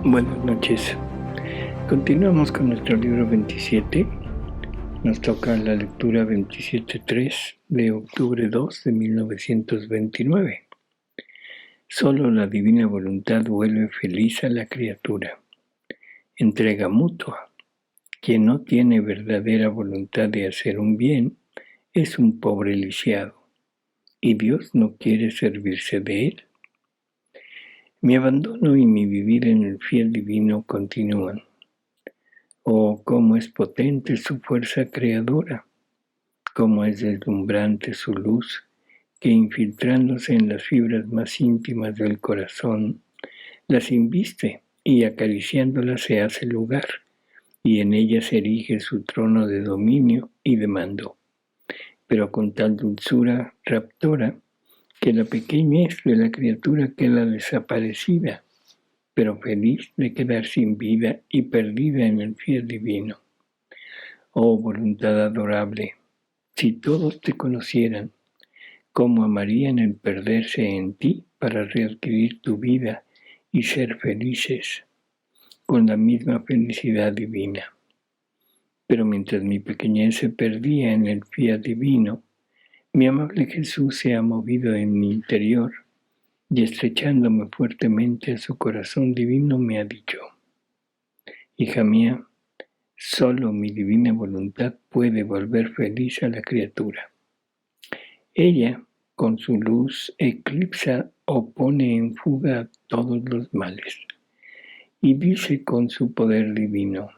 Buenas noches. Continuamos con nuestro libro 27. Nos toca la lectura 27.3 de octubre 2 de 1929. Solo la divina voluntad vuelve feliz a la criatura. Entrega mutua. Quien no tiene verdadera voluntad de hacer un bien es un pobre lisiado, y Dios no quiere servirse de él. Mi abandono y mi vivir en el fiel divino continúan. Oh, cómo es potente su fuerza creadora, cómo es deslumbrante su luz, que infiltrándose en las fibras más íntimas del corazón, las inviste y acariciándolas se hace lugar, y en ellas erige su trono de dominio y de mando, pero con tal dulzura raptora que la pequeñez de la criatura queda desaparecida, pero feliz de quedar sin vida y perdida en el fiel divino. Oh voluntad adorable, si todos te conocieran, cómo amarían el perderse en ti para readquirir tu vida y ser felices con la misma felicidad divina. Pero mientras mi pequeñez se perdía en el fiat divino, mi amable Jesús se ha movido en mi interior y estrechándome fuertemente a su corazón divino me ha dicho: hija mía, solo mi divina voluntad puede volver feliz a la criatura. Ella, con su luz, eclipsa o pone en fuga todos los males, y dice con su poder divino: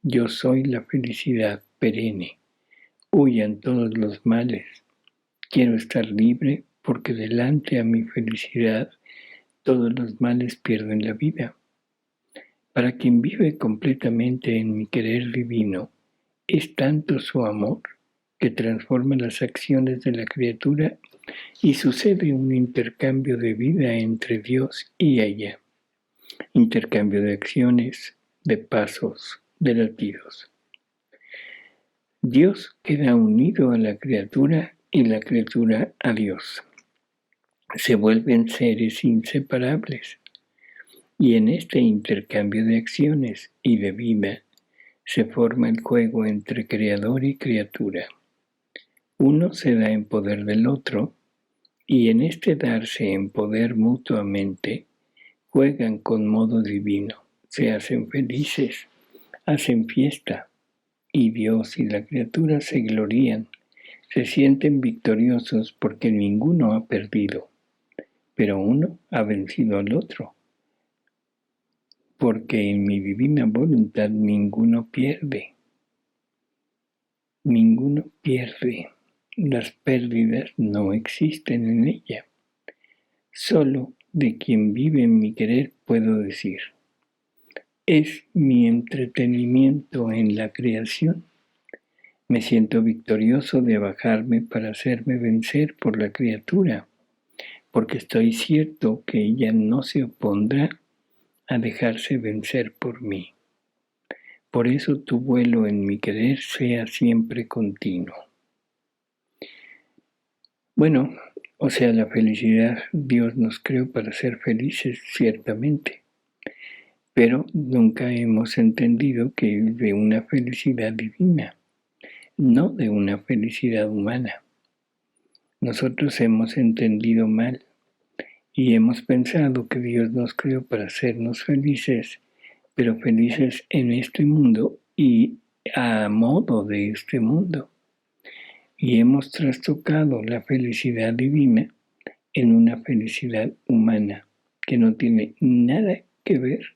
yo soy la felicidad perenne, huyan todos los males, quiero estar libre porque delante a mi felicidad todos los males pierden la vida. Para quien vive completamente en mi querer divino, es tanto su amor que transforma las acciones de la criatura y sucede un intercambio de vida entre Dios y ella, intercambio de acciones, de pasos, de latidos. Dios queda unido a la criatura y la criatura a Dios. Se vuelven seres inseparables. Y en este intercambio de acciones y de vida se forma el juego entre creador y criatura. Uno se da en poder del otro, y en este darse en poder mutuamente, juegan con modo divino, se hacen felices, hacen fiesta, y Dios y la criatura se glorían, se sienten victoriosos porque ninguno ha perdido, pero uno ha vencido al otro. Porque en mi divina voluntad ninguno pierde. Ninguno pierde. Las pérdidas no existen en ella. Solo de quien vive en mi querer puedo decir: es mi entretenimiento en la creación. Me siento victorioso de bajarme para hacerme vencer por la criatura, porque estoy cierto que ella no se opondrá a dejarse vencer por mí. Por eso tu vuelo en mi querer sea siempre continuo. Bueno, o sea, la felicidad, Dios nos creó para ser felices, ciertamente, pero nunca hemos entendido que es de una felicidad divina, no de una felicidad humana. Nosotros hemos entendido mal y hemos pensado que Dios nos creó para hacernos felices, pero felices en este mundo y a modo de este mundo. Y hemos trastocado la felicidad divina en una felicidad humana que no tiene nada que ver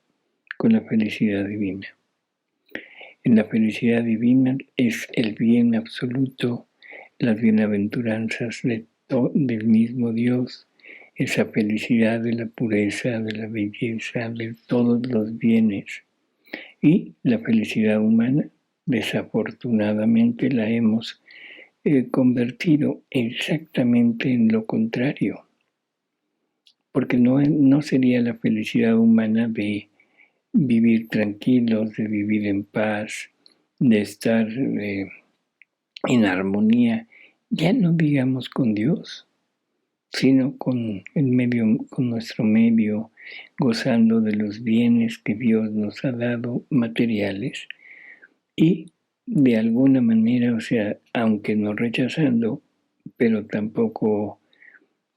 con la felicidad divina. En la felicidad divina es el bien absoluto, las bienaventuranzas del mismo Dios, esa felicidad de la pureza, de la belleza, de todos los bienes. Y la felicidad humana, desafortunadamente, la hemos convertido exactamente en lo contrario. Porque no sería la felicidad humana de vivir tranquilos, de vivir en paz, de estar en armonía, ya no digamos con Dios, sino con con nuestro medio, gozando de los bienes que Dios nos ha dado materiales y de alguna manera, o sea, aunque no rechazando, pero tampoco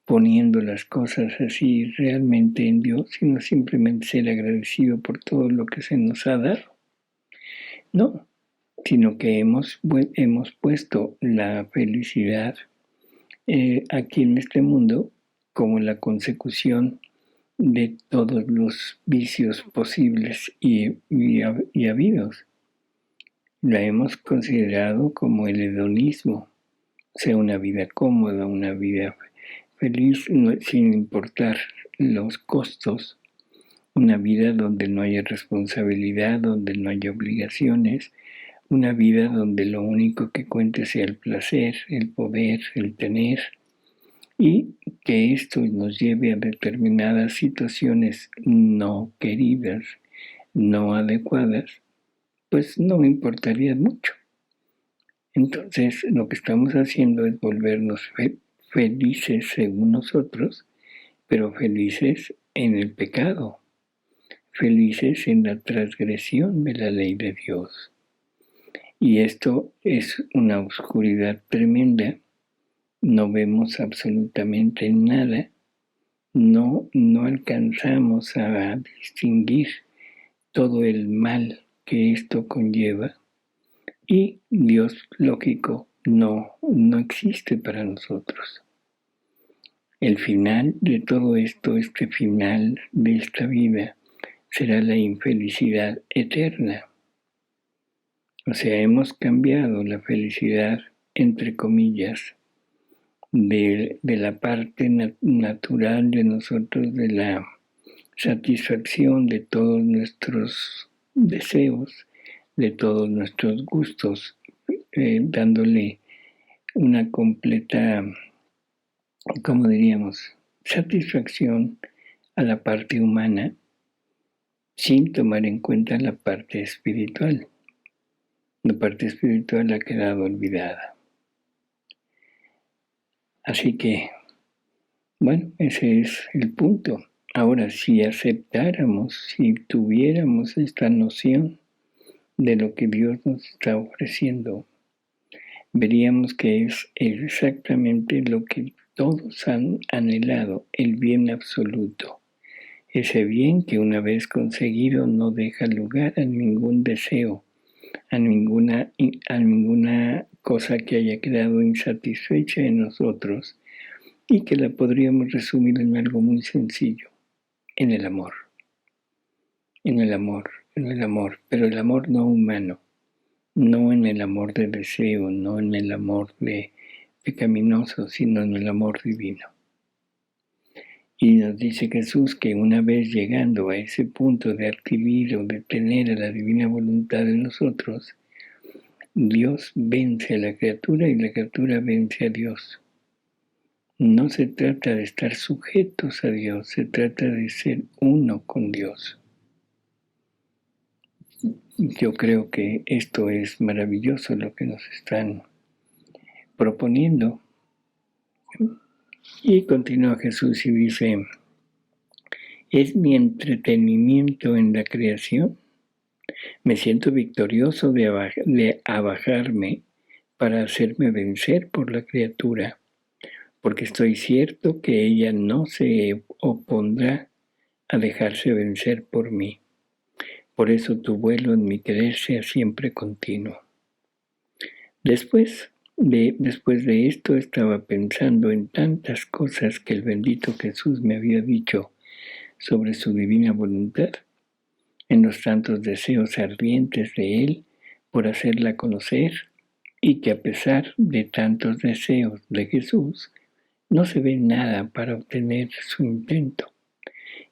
poniendo las cosas así realmente en Dios, sino simplemente ser agradecido por todo lo que se nos ha dado. No, sino que hemos puesto la felicidad aquí en este mundo como la consecución de todos los vicios posibles y habidos. La hemos considerado como el hedonismo, o sea, una vida cómoda, una vida feliz sin importar los costos, una vida donde no haya responsabilidad, donde no haya obligaciones, una vida donde lo único que cuente sea el placer, el poder, el tener, y que esto nos lleve a determinadas situaciones no queridas, no adecuadas, pues no me importaría mucho. Entonces, lo que estamos haciendo es volvernos felices según nosotros, pero felices en el pecado, felices en la transgresión de la ley de Dios. Y esto es una oscuridad tremenda, no vemos absolutamente nada, no alcanzamos a distinguir todo el mal que esto conlleva, y Dios, lógico, no existe para nosotros. El final de todo esto, este final de esta vida, será la infelicidad eterna. O sea, hemos cambiado la felicidad, entre comillas, de la parte natural de nosotros, de la satisfacción de todos nuestros deseos, de todos nuestros gustos, dándole una completa, ¿cómo diríamos?, satisfacción a la parte humana sin tomar en cuenta la parte espiritual. La parte espiritual ha quedado olvidada. Así que, bueno, ese es el punto. Ahora, si aceptáramos, si tuviéramos esta noción de lo que Dios nos está ofreciendo, veríamos que es exactamente lo que todos han anhelado, el bien absoluto. Ese bien que una vez conseguido no deja lugar a ningún deseo, a ninguna cosa que haya quedado insatisfecha en nosotros, y que la podríamos resumir en algo muy sencillo, en el amor. En el amor, pero el amor no humano, no en el amor de deseo, no en el amor de pecaminoso, sino en el amor divino. Y nos dice Jesús que una vez llegando a ese punto de adquirir o de tener a la divina voluntad en nosotros, Dios vence a la criatura y la criatura vence a Dios. No se trata de estar sujetos a Dios, se trata de ser uno con Dios. Yo creo que esto es maravilloso lo que nos están proponiendo. Y continúa Jesús y dice, ¿es mi entretenimiento en la creación? Me siento victorioso de abajarme para hacerme vencer por la criatura, porque estoy cierto que ella no se opondrá a dejarse vencer por mí. Por eso tu vuelo en mi querer sea siempre continuo. Después de esto estaba pensando en tantas cosas que el bendito Jesús me había dicho sobre su divina voluntad, en los tantos deseos ardientes de Él por hacerla conocer, y que a pesar de tantos deseos de Jesús, no se ve nada para obtener su intento.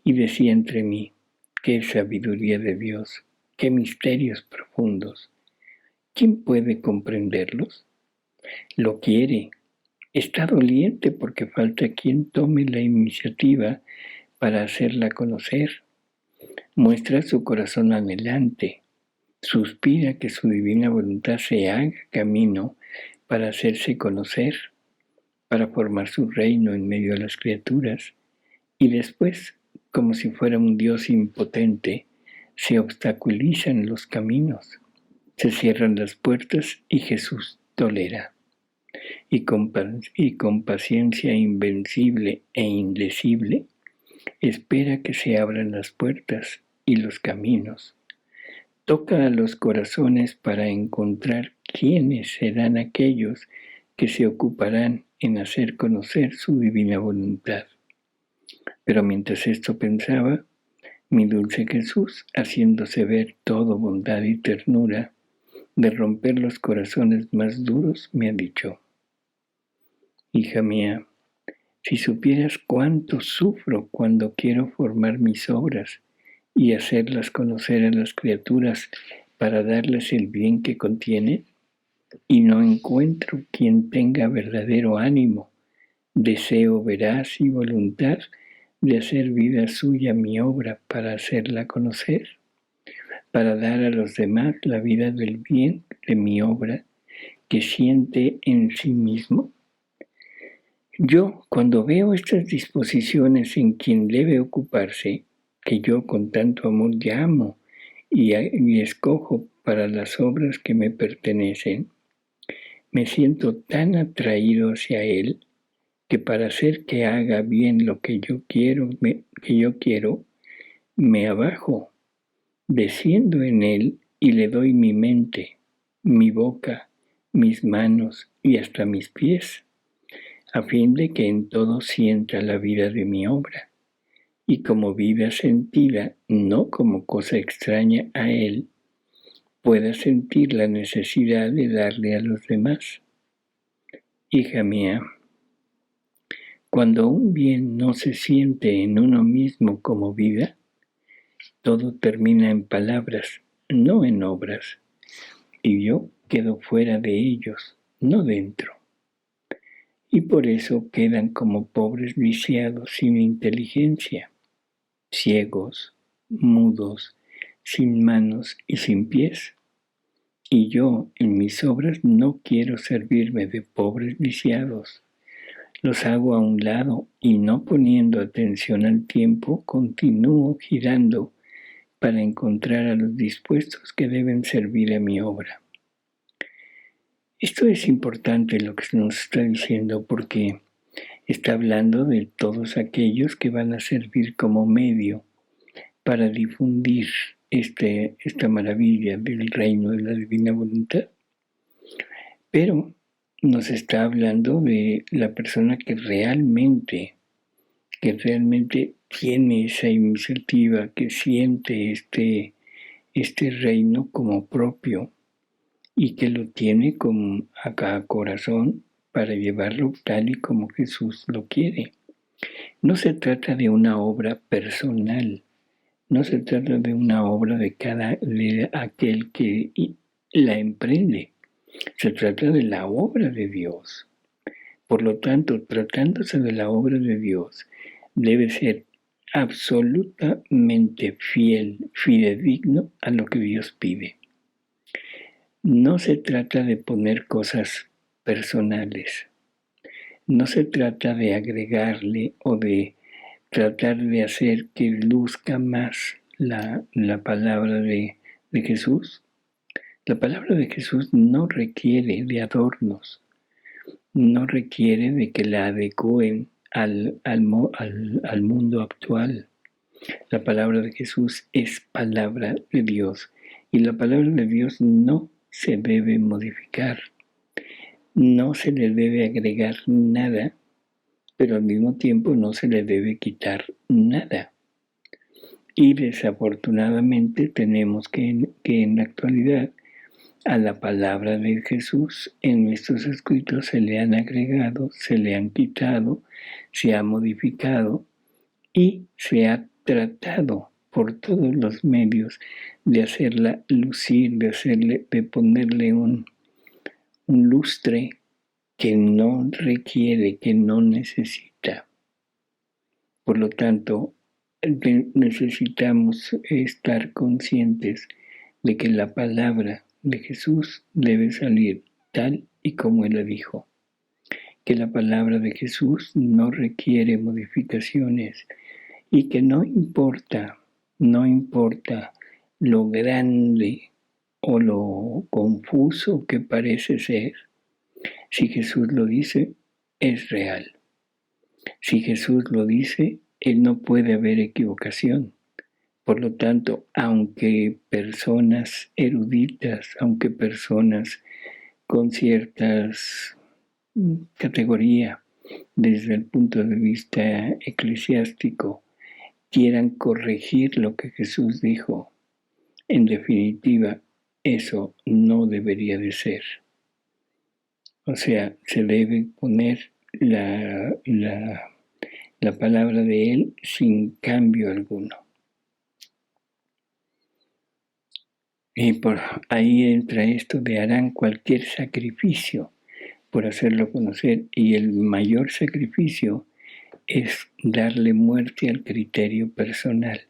Y decía entre mí, qué sabiduría de Dios, qué misterios profundos. ¿Quién puede comprenderlos? Lo quiere. Está doliente porque falta quien tome la iniciativa para hacerla conocer. Muestra su corazón anhelante. Suspira que su divina voluntad se haga camino para hacerse conocer. para formar su reino en medio de las criaturas, y después, como si fuera un Dios impotente, se obstaculizan los caminos, se cierran las puertas y Jesús tolera. Y con paciencia invencible e indecible, espera que se abran las puertas y los caminos. Toca a los corazones para encontrar quiénes serán aquellos que se ocuparán en hacer conocer su divina voluntad. Pero mientras esto pensaba, mi dulce Jesús, haciéndose ver todo bondad y ternura, de romper los corazones más duros, me ha dicho: hija mía, si supieras cuánto sufro cuando quiero formar mis obras y hacerlas conocer a las criaturas para darles el bien que contienen, y no encuentro quien tenga verdadero ánimo, deseo veraz y voluntad de hacer vida suya mi obra para hacerla conocer, para dar a los demás la vida del bien de mi obra que siente en sí mismo. Yo, cuando veo estas disposiciones en quien debe ocuparse, que yo con tanto amor llamo y escojo para las obras que me pertenecen, me siento tan atraído hacia él que para hacer que haga bien lo que yo quiero, me abajo, desciendo en él y le doy mi mente, mi boca, mis manos y hasta mis pies, a fin de que en todo sienta la vida de mi obra, y como vida sentida, no como cosa extraña a él, pueda sentir la necesidad de darle a los demás. Hija mía, cuando un bien no se siente en uno mismo como vida, todo termina en palabras, no en obras, y yo quedo fuera de ellos, no dentro. Y por eso quedan como pobres lisiados sin inteligencia, ciegos, mudos, sin manos y sin pies. Y yo en mis obras no quiero servirme de pobres lisiados. Los hago a un lado y no poniendo atención al tiempo, continúo girando para encontrar a los dispuestos que deben servir a mi obra. Esto es importante lo que nos está diciendo porque está hablando de todos aquellos que van a servir como medio para difundir esta maravilla del reino de la divina voluntad. Pero nos está hablando de la persona que realmente tiene esa iniciativa, que siente este reino como propio y que lo tiene a cada corazón para llevarlo tal y como Jesús lo quiere. No se trata de una obra personal, no se trata de una obra de aquel que la emprende, se trata de la obra de Dios. Por lo tanto, tratándose de la obra de Dios, debe ser absolutamente fidedigno a lo que Dios pide. No se trata de poner cosas personales, no se trata de agregarle o de tratar de hacer que luzca más la palabra de Jesús. La palabra de Jesús no requiere de adornos, no requiere de que la adecúen al mundo actual. La palabra de Jesús es palabra de Dios y la palabra de Dios no se debe modificar, no se le debe agregar nada, pero al mismo tiempo no se le debe quitar nada. Y desafortunadamente tenemos que en la actualidad a la palabra de Jesús en nuestros escritos se le han agregado, se le han quitado, se ha modificado y se ha tratado por todos los medios de hacerla lucir, de ponerle un lustre que no requiere, que no necesita. Por lo tanto, necesitamos estar conscientes de que la palabra de Jesús debe salir tal y como Él la dijo, que la palabra de Jesús no requiere modificaciones y que no importa lo grande o lo confuso que parece ser, si Jesús lo dice, es real. Si Jesús lo dice, no puede haber equivocación. Por lo tanto, aunque personas eruditas, aunque personas con ciertas categoría desde el punto de vista eclesiástico quieran corregir lo que Jesús dijo, en definitiva, eso no debería de ser. O sea, se debe poner la palabra de Él sin cambio alguno. Y por ahí entra esto de harán cualquier sacrificio por hacerlo conocer, y el mayor sacrificio es darle muerte al criterio personal,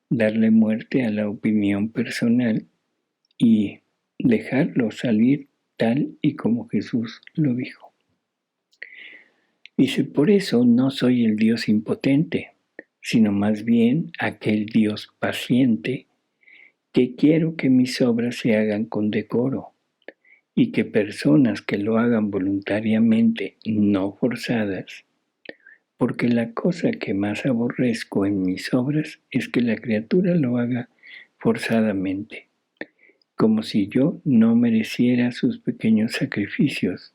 darle muerte a la opinión personal y dejarlo salir tal y como Jesús lo dijo. Dice, por eso no soy el Dios impotente, sino más bien aquel Dios paciente que quiero que mis obras se hagan con decoro y que personas que lo hagan voluntariamente, no forzadas, porque la cosa que más aborrezco en mis obras es que la criatura lo haga forzadamente, como si yo no mereciera sus pequeños sacrificios,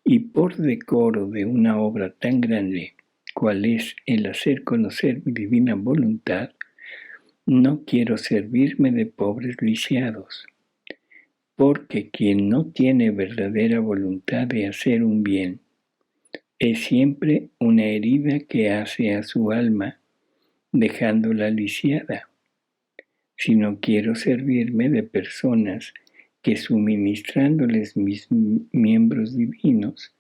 y por decoro de una obra tan grande, cual es el hacer conocer mi divina voluntad, no quiero servirme de pobres lisiados, porque quien no tiene verdadera voluntad de hacer un bien, es siempre una herida que hace a su alma, dejándola lisiada. Si no quiero servirme de personas que suministrándoles mis miembros divinos,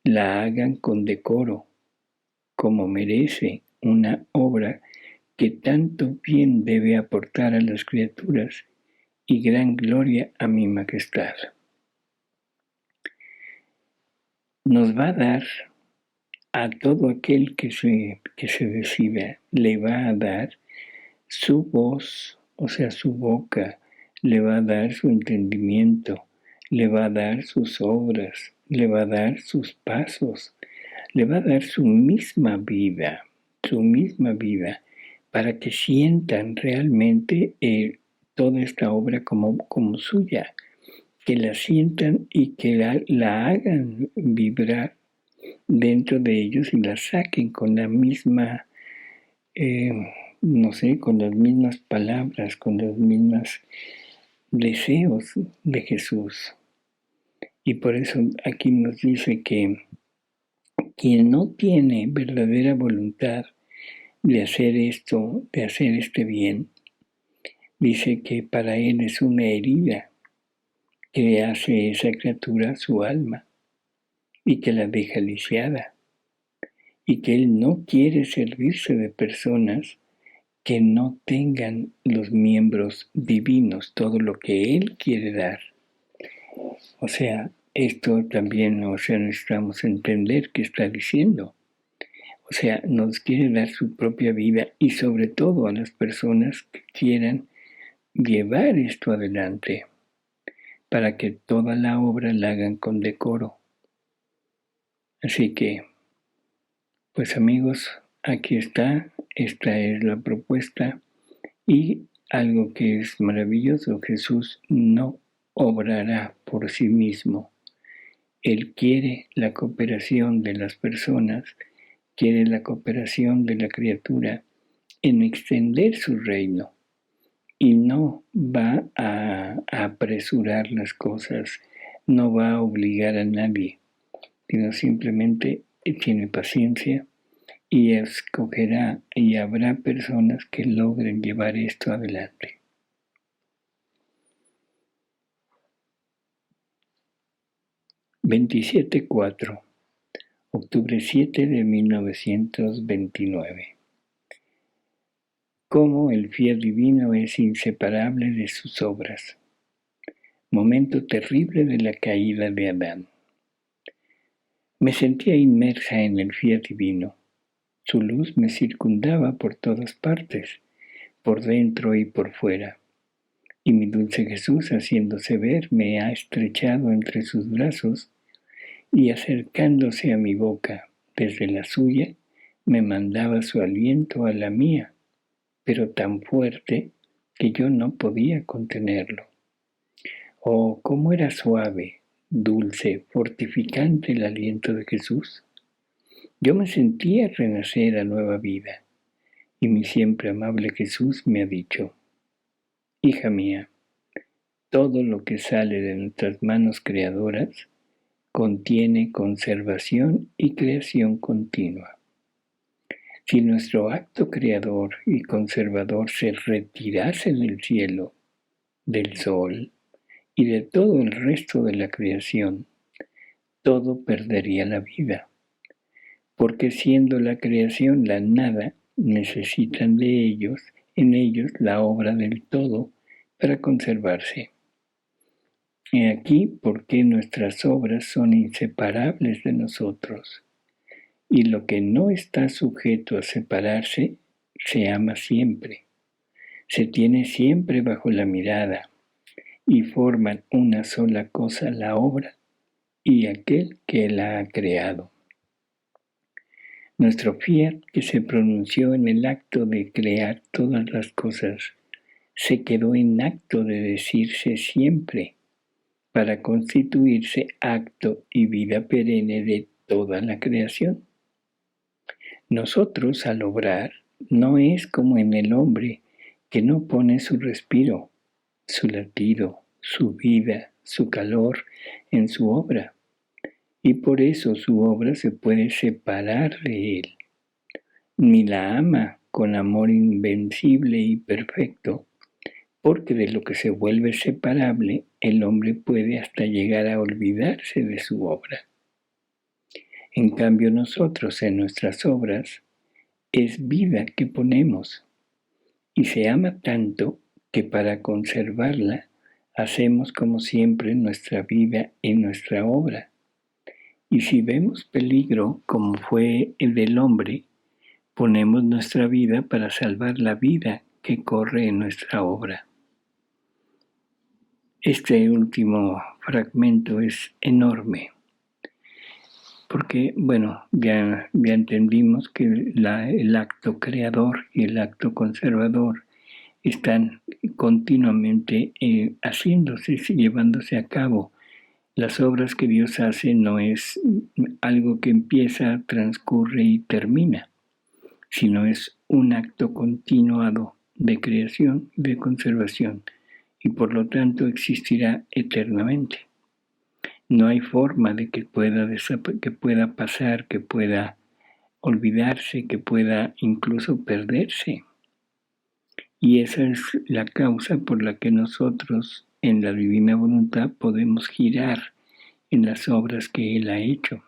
la hagan con decoro, como merece una obra que tanto bien debe aportar a las criaturas y gran gloria a mi majestad. Nos va a dar a todo aquel que se decida, le va a dar su voz, o sea, su boca, le va a dar su entendimiento, le va a dar sus obras, le va a dar sus pasos, le va a dar su misma vida, para que sientan realmente toda esta obra como suya, que la sientan y que la hagan vibrar dentro de ellos y la saquen con la misma, con las mismas palabras, con los mismos deseos de Jesús. Y por eso aquí nos dice que quien no tiene verdadera voluntad de hacer esto, de hacer este bien, dice que para él es una herida que hace esa criatura su alma y que la deja lisiada, y que él no quiere servirse de personas que no tengan los miembros divinos, todo lo que él quiere dar. O sea, esto también, necesitamos entender qué está diciendo. O sea, nos quiere dar su propia vida y sobre todo a las personas que quieran llevar esto adelante para que toda la obra la hagan con decoro. Así que, pues amigos, aquí está, esta es la propuesta y algo que es maravilloso, Jesús no obrará por sí mismo. Él quiere la cooperación de las personas, quiere la cooperación de la criatura en extender su reino y no va a apresurar las cosas, no va a obligar a nadie, sino simplemente tiene paciencia y escogerá y habrá personas que logren llevar esto adelante. (27.4) Octubre 7 de 1929. Cómo el fiel divino es inseparable de sus obras. Momento terrible de la caída de Adán. Me sentía inmersa en el fiat divino. Su luz me circundaba por todas partes, por dentro y por fuera. Y mi dulce Jesús, haciéndose ver, me ha estrechado entre sus brazos y acercándose a mi boca desde la suya, me mandaba su aliento a la mía, pero tan fuerte que yo no podía contenerlo. Oh, cómo era suave, dulce, fortificante el aliento de Jesús. Yo me sentía renacer a nueva vida, y mi siempre amable Jesús me ha dicho: hija mía, todo lo que sale de nuestras manos creadoras contiene conservación y creación continua. Si nuestro acto creador y conservador se retirase del cielo, del sol y de todo el resto de la creación, todo perdería la vida, porque siendo la creación la nada, necesitan de ellos, en ellos, la obra del todo para conservarse. He aquí por qué nuestras obras son inseparables de nosotros, y lo que no está sujeto a separarse, se ama siempre, se tiene siempre bajo la mirada, y forman una sola cosa la obra y aquel que la ha creado. Nuestro fiat, que se pronunció en el acto de crear todas las cosas, se quedó en acto de decirse siempre, para constituirse acto y vida perenne de toda la creación. Nosotros, al obrar, no es como en el hombre, que no pone su respiro, su latido, su vida, su calor en su obra, y por eso su obra se puede separar de él. Ni la ama con amor invencible y perfecto, porque de lo que se vuelve separable, el hombre puede hasta llegar a olvidarse de su obra. En cambio, nosotros en nuestras obras es vida que ponemos, y se ama tanto que para conservarla hacemos como siempre nuestra vida y nuestra obra. Y si vemos peligro, como fue el del hombre, ponemos nuestra vida para salvar la vida que corre en nuestra obra. Este último fragmento es enorme, porque, ya entendimos que el acto creador y el acto conservador están continuamente haciéndose, llevándose a cabo. Las obras que Dios hace no es algo que empieza, transcurre y termina, sino es un acto continuado de creación y de conservación, y por lo tanto existirá eternamente. No hay forma de que pueda pasar, que pueda olvidarse, que pueda incluso perderse. Y esa es la causa por la que nosotros en la divina voluntad podemos girar en las obras que Él ha hecho,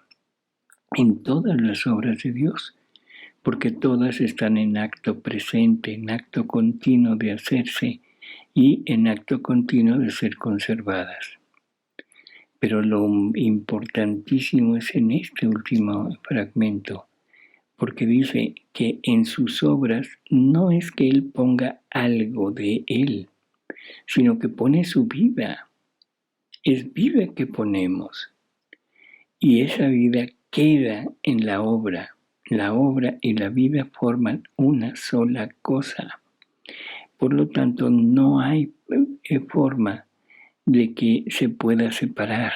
en todas las obras de Dios, porque todas están en acto presente, en acto continuo de hacerse y en acto continuo de ser conservadas. Pero lo importantísimo es en este último fragmento, porque dice que en sus obras no es que Él ponga algo de Él, sino que pone su vida. Es vida que ponemos. Y esa vida queda en la obra. La obra y la vida forman una sola cosa. Por lo tanto, no hay forma de que se pueda separar.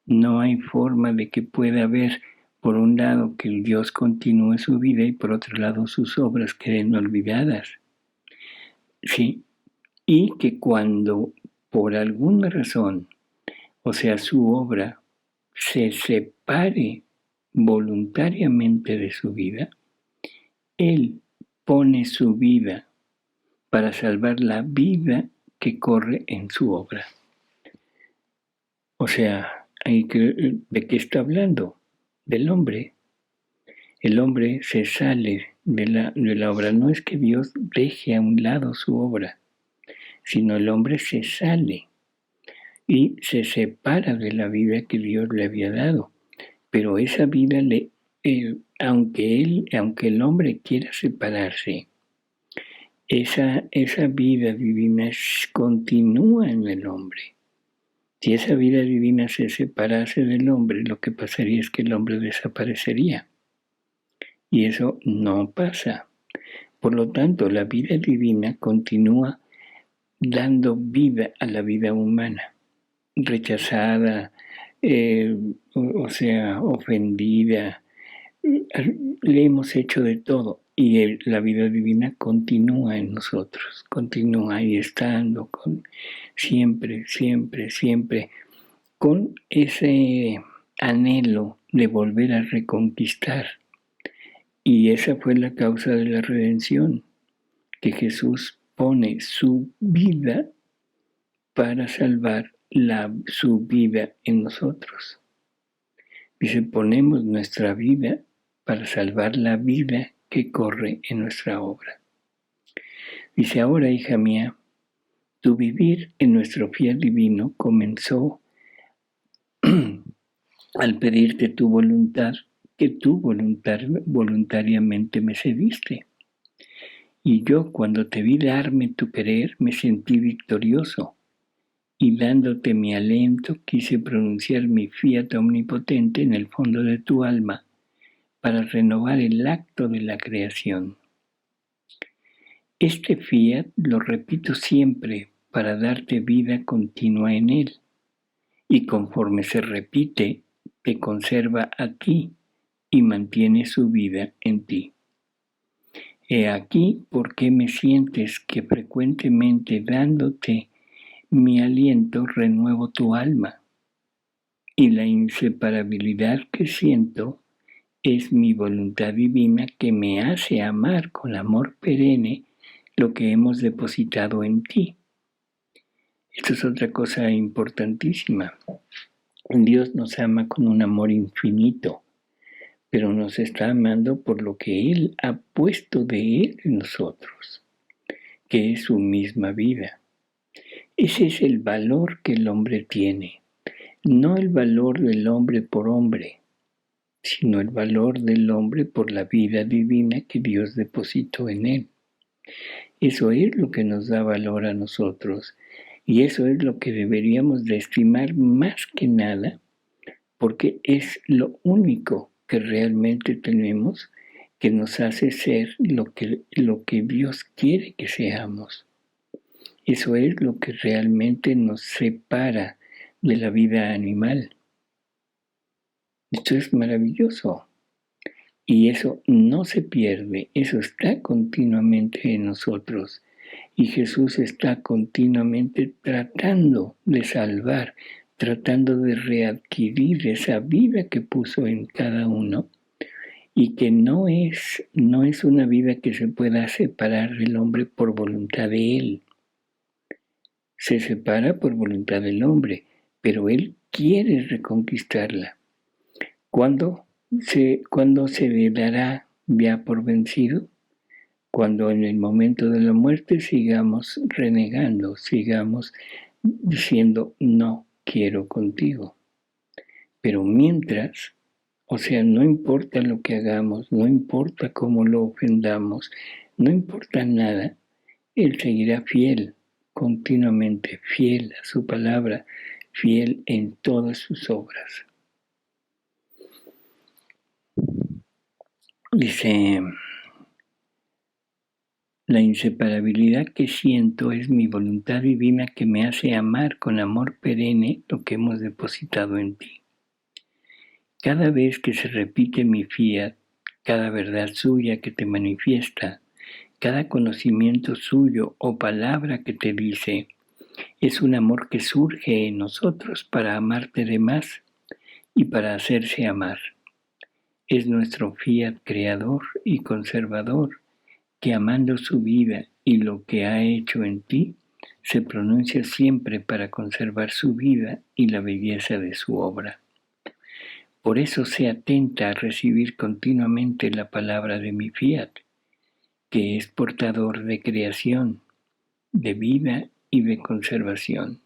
No hay forma de que pueda haber, por un lado, que el Dios continúe su vida y por otro lado sus obras queden olvidadas. Sí, y que cuando por alguna razón, o sea, su obra, se separe voluntariamente de su vida, Él pone su vida para salvar la vida que corre en su obra. O sea, ¿de qué está hablando? Del hombre. El hombre se sale de la obra. No es que Dios deje a un lado su obra, sino el hombre se sale y se separa de la vida que Dios le había dado. pero esa vida, aunque el hombre quiera separarse, esa vida divina continúa en el hombre. Si esa vida divina se separase del hombre, lo que pasaría es que el hombre desaparecería. Y eso no pasa. Por lo tanto, la vida divina continúa dando vida a la vida humana, rechazada, ofendida. Le hemos hecho de todo y la vida divina continúa en nosotros, continúa ahí estando siempre, siempre, siempre, con ese anhelo de volver a reconquistar. Y esa fue la causa de la redención, que Jesús pone su vida para salvar su vida en nosotros. Dice, ponemos nuestra vida para salvar la vida que corre en nuestra obra. Dice, ahora, hija mía, tu vivir en nuestro fiel divino comenzó al pedirte tu voluntad, que tú voluntariamente me cediste. Y yo, cuando te vi darme tu querer, me sentí victorioso, y dándote mi aliento quise pronunciar mi fiat omnipotente en el fondo de tu alma, para renovar el acto de la creación. Este fiat lo repito siempre para darte vida continua en él, y conforme se repite, te conserva a ti y mantiene su vida en ti. He aquí por qué me sientes que frecuentemente dándote mi aliento renuevo tu alma, y la inseparabilidad que siento es mi voluntad divina que me hace amar con amor perenne lo que hemos depositado en ti. Esto es otra cosa importantísima. Dios nos ama con un amor infinito, pero nos está amando por lo que Él ha puesto de Él en nosotros, que es su misma vida. Ese es el valor que el hombre tiene, no el valor del hombre por hombre, sino el valor del hombre por la vida divina que Dios depositó en él. Eso es lo que nos da valor a nosotros, y eso es lo que deberíamos de estimar más que nada, porque es lo único que realmente tenemos que nos hace ser lo que Dios quiere que seamos. Eso es lo que realmente nos separa de la vida animal. Esto es maravilloso. Y eso no se pierde, eso está continuamente en nosotros. Y Jesús está continuamente tratando de salvar, tratando de readquirir esa vida que puso en cada uno, y que no es una vida que se pueda separar del hombre por voluntad de él. Se separa por voluntad del hombre, pero él quiere reconquistarla. ¿Cuándo se le dará ya por vencido? Cuando en el momento de la muerte sigamos renegando, sigamos diciendo no quiero contigo. Pero mientras, no importa lo que hagamos, no importa cómo lo ofendamos, no importa nada, Él seguirá fiel, continuamente fiel a su palabra, fiel en todas sus obras. Dice, la inseparabilidad que siento es mi voluntad divina que me hace amar con amor perenne lo que hemos depositado en ti. Cada vez que se repite mi fiat, cada verdad suya que te manifiesta, cada conocimiento suyo o palabra que te dice, es un amor que surge en nosotros para amarte de más y para hacerse amar. Es nuestro fiat creador y conservador, que amando su vida y lo que ha hecho en ti, se pronuncia siempre para conservar su vida y la belleza de su obra. Por eso se atenta a recibir continuamente la palabra de mi fiat, que es portador de creación, de vida y de conservación.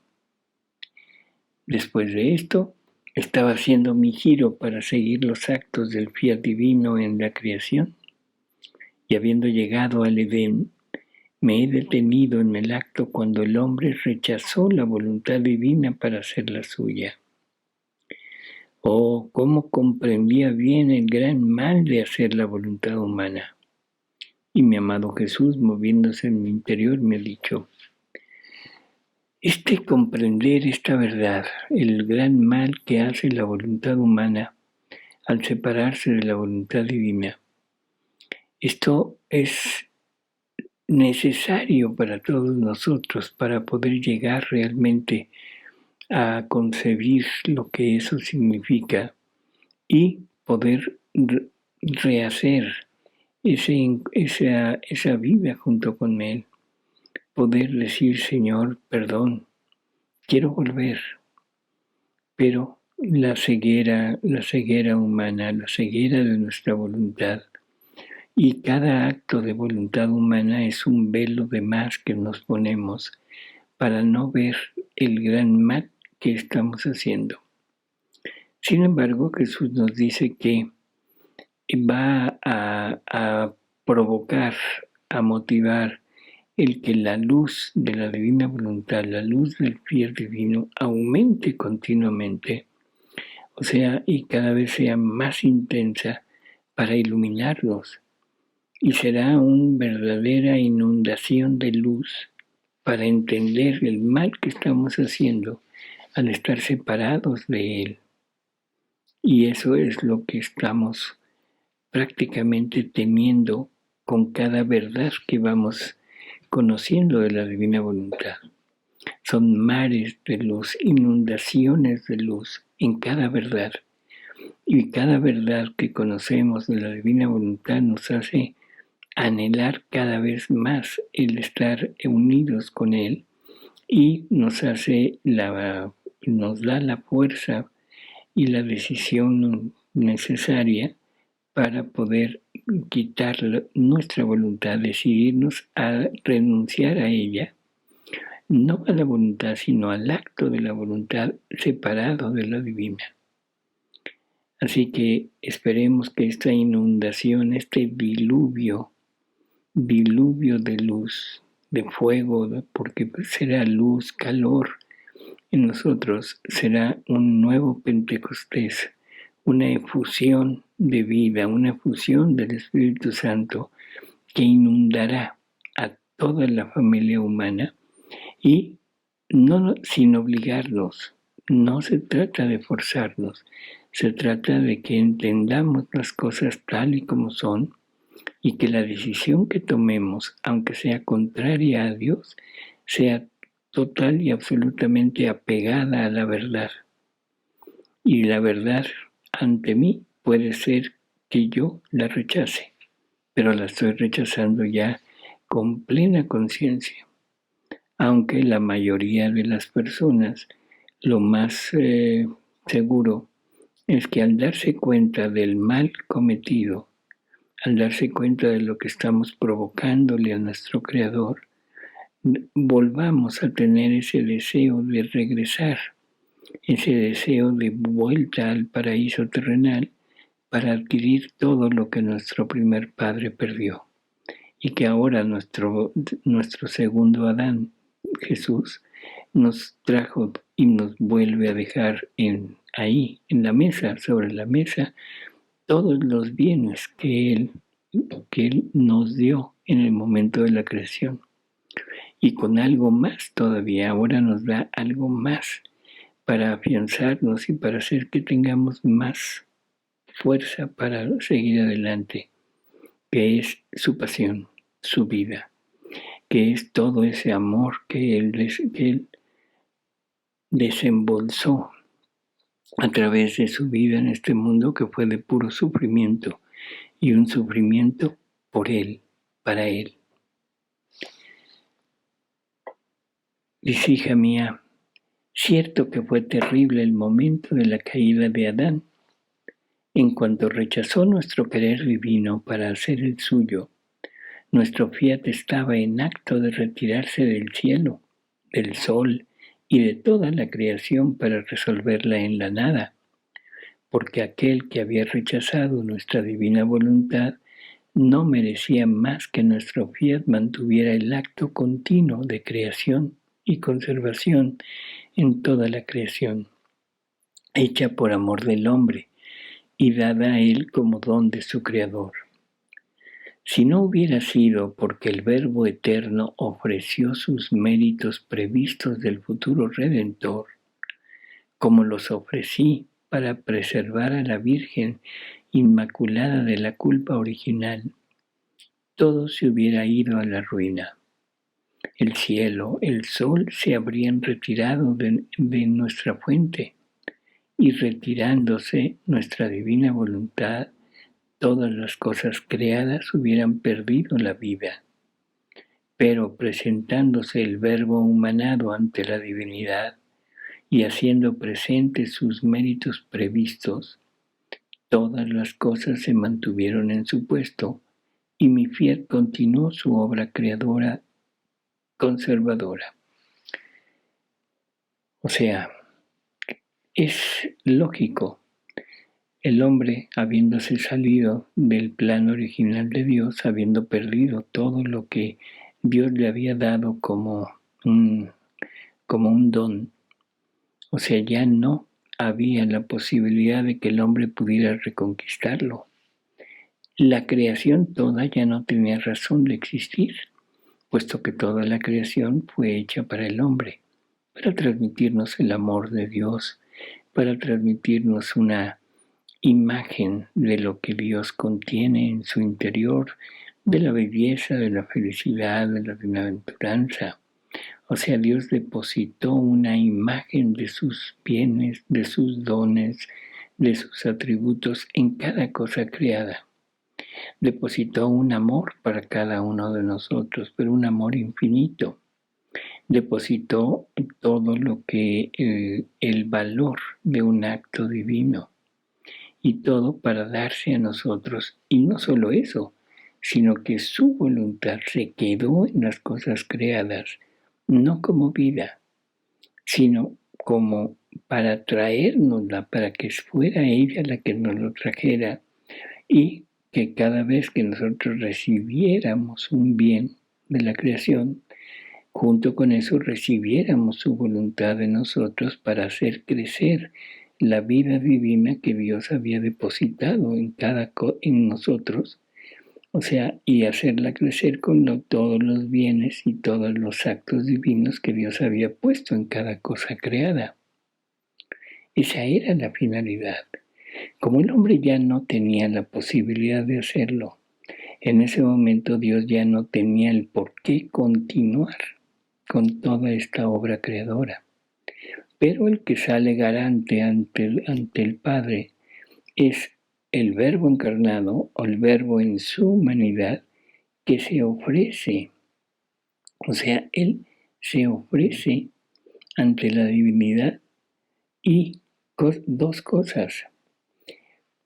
Después de esto, Estaba haciendo mi giro para seguir los actos del fiat divino en la creación, y habiendo llegado al Edén, me he detenido en el acto cuando el hombre rechazó la voluntad divina para hacer la suya. Oh, cómo comprendía bien el gran mal de hacer la voluntad humana. Y mi amado Jesús, moviéndose en mi interior, me ha dicho, comprender esta verdad, el gran mal que hace la voluntad humana al separarse de la voluntad divina, esto es necesario para todos nosotros para poder llegar realmente a concebir lo que eso significa y poder rehacer esa vida junto con Él. Poder decir, Señor, perdón, quiero volver, pero la ceguera humana, la ceguera de nuestra voluntad, y cada acto de voluntad humana es un velo de más que nos ponemos para no ver el gran mal que estamos haciendo. Sin embargo, Jesús nos dice que va a provocar, a motivar el que la luz de la divina voluntad, la luz del fiat divino, aumente continuamente, o sea, y cada vez sea más intensa para iluminarnos. Y será una verdadera inundación de luz para entender el mal que estamos haciendo al estar separados de Él. Y eso es lo que estamos prácticamente teniendo con cada verdad que vamos conociendo de la divina voluntad. Son mares de luz, inundaciones de luz en cada verdad. Y cada verdad que conocemos de la divina voluntad nos hace anhelar cada vez más el estar unidos con Él y nos da la fuerza y la decisión necesaria para poder quitar nuestra voluntad, decidirnos a renunciar a ella, no a la voluntad, sino al acto de la voluntad separado de la divina. Así que esperemos que esta inundación, este diluvio de luz, de fuego, porque será luz, calor en nosotros, será un nuevo Pentecostés, una efusión de vida, una efusión del Espíritu Santo que inundará a toda la familia humana y no sin obligarnos. No se trata de forzarnos, se trata de que entendamos las cosas tal y como son y que la decisión que tomemos, aunque sea contraria a Dios, sea total y absolutamente apegada a la verdad. Y la verdad ante mí puede ser que yo la rechace, pero la estoy rechazando ya con plena conciencia. Aunque la mayoría de las personas, lo más seguro es que al darse cuenta del mal cometido, al darse cuenta de lo que estamos provocándole a nuestro Creador, volvamos a tener ese deseo de regresar, ese deseo de vuelta al paraíso terrenal para adquirir todo lo que nuestro primer Padre perdió y que ahora nuestro segundo Adán, Jesús, nos trajo y nos vuelve a dejar ahí, en la mesa, sobre la mesa, todos los bienes que Él nos dio en el momento de la creación. Y con algo más todavía, ahora nos da algo más para afianzarnos y para hacer que tengamos más fuerza para seguir adelante, que es su pasión, su vida, que es todo ese amor que Él desembolsó a través de su vida en este mundo, que fue de puro sufrimiento, y un sufrimiento por Él, para Él. Dice, hija mía, cierto que fue terrible el momento de la caída de Adán. En cuanto rechazó nuestro querer divino para hacer el suyo, nuestro fiat estaba en acto de retirarse del cielo, del sol y de toda la creación para resolverla en la nada, porque aquel que había rechazado nuestra divina voluntad no merecía más que nuestro fiat mantuviera el acto continuo de creación y conservación en toda la creación, hecha por amor del hombre y dada a él como don de su Creador. Si no hubiera sido porque el Verbo eterno ofreció sus méritos previstos del futuro Redentor, como los ofrecí para preservar a la Virgen Inmaculada de la culpa original, todo se hubiera ido a la ruina. El cielo, el sol se habrían retirado de nuestra fuente, y retirándose nuestra divina voluntad, todas las cosas creadas hubieran perdido la vida. Pero presentándose el Verbo humanado ante la divinidad y haciendo presentes sus méritos previstos, todas las cosas se mantuvieron en su puesto y mi fiat continuó su obra creadora conservadora. O sea, es lógico. El hombre, habiéndose salido del plan original de Dios, habiendo perdido todo lo que Dios le había dado como un don, o sea, ya no había la posibilidad de que el hombre pudiera reconquistarlo. La creación toda ya no tenía razón de existir, puesto que toda la creación fue hecha para el hombre, para transmitirnos el amor de Dios, para transmitirnos una imagen de lo que Dios contiene en su interior, de la belleza, de la felicidad, de la bienaventuranza. O sea, Dios depositó una imagen de sus bienes, de sus dones, de sus atributos en cada cosa creada. Depositó un amor para cada uno de nosotros, pero un amor infinito. Depositó todo lo que el valor de un acto divino, y todo para darse a nosotros. Y no solo eso, sino que su voluntad se quedó en las cosas creadas, no como vida, sino como para traérnosla, para que fuera ella la que nos lo trajera, y que cada vez que nosotros recibiéramos un bien de la creación, junto con eso recibiéramos su voluntad de nosotros para hacer crecer la vida divina que Dios había depositado en nosotros, o sea, y hacerla crecer con todos los bienes y todos los actos divinos que Dios había puesto en cada cosa creada. Esa era la finalidad. Como el hombre ya no tenía la posibilidad de hacerlo, en ese momento Dios ya no tenía el por qué continuar con toda esta obra creadora. Pero el que sale garante ante el Padre es el Verbo encarnado o el Verbo en su humanidad que se ofrece. O sea, Él se ofrece ante la divinidad y dos cosas.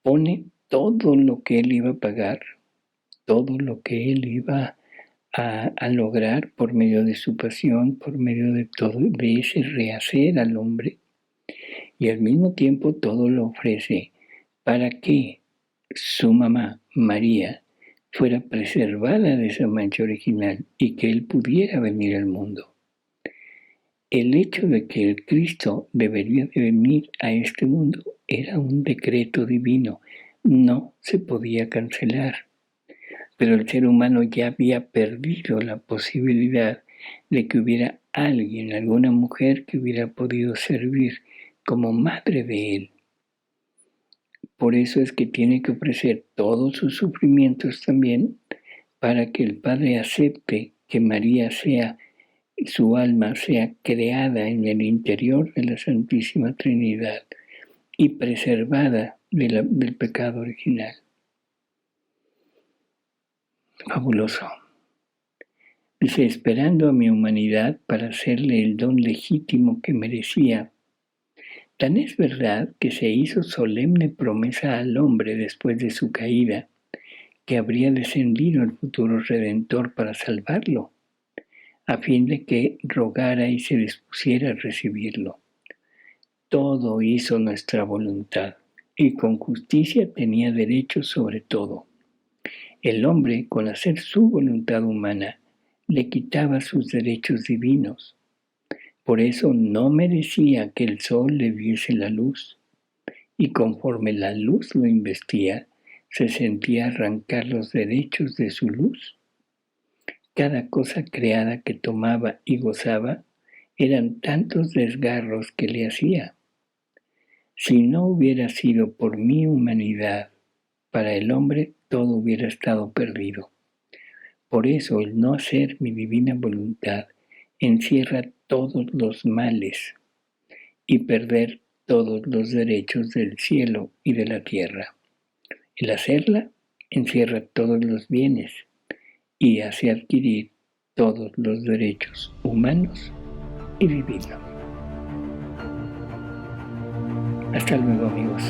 Pone todo lo que Él iba a pagar, todo lo que Él iba a lograr por medio de su pasión, por medio de todo, de ese rehacer al hombre, y al mismo tiempo todo lo ofrece para que su mamá, María, fuera preservada de esa mancha original y que Él pudiera venir al mundo. El hecho de que el Cristo debería de venir a este mundo era un decreto divino, no se podía cancelar. Pero el ser humano ya había perdido la posibilidad de que hubiera alguien, alguna mujer que hubiera podido servir como madre de él. Por eso es que tiene que ofrecer todos sus sufrimientos también para que el Padre acepte que María su alma sea creada en el interior de la Santísima Trinidad y preservada del pecado original. Fabuloso. Dice, esperando a mi humanidad para hacerle el don legítimo que merecía. Tan es verdad que se hizo solemne promesa al hombre después de su caída, que habría descendido el futuro Redentor para salvarlo, a fin de que rogara y se dispusiera a recibirlo. Todo hizo nuestra voluntad. y con justicia tenía derecho sobre todo. El hombre, con hacer su voluntad humana, le quitaba sus derechos divinos. Por eso no merecía que el sol le diese la luz, y conforme la luz lo investía, se sentía arrancar los derechos de su luz. Cada cosa creada que tomaba y gozaba eran tantos desgarros que le hacía. Si no hubiera sido por mi humanidad, para el hombre todo hubiera estado perdido. Por eso el no hacer mi divina voluntad encierra todos los males y perder todos los derechos del cielo y de la tierra. El hacerla encierra todos los bienes y hace adquirir todos los derechos humanos y divinos. Hasta luego, amigos.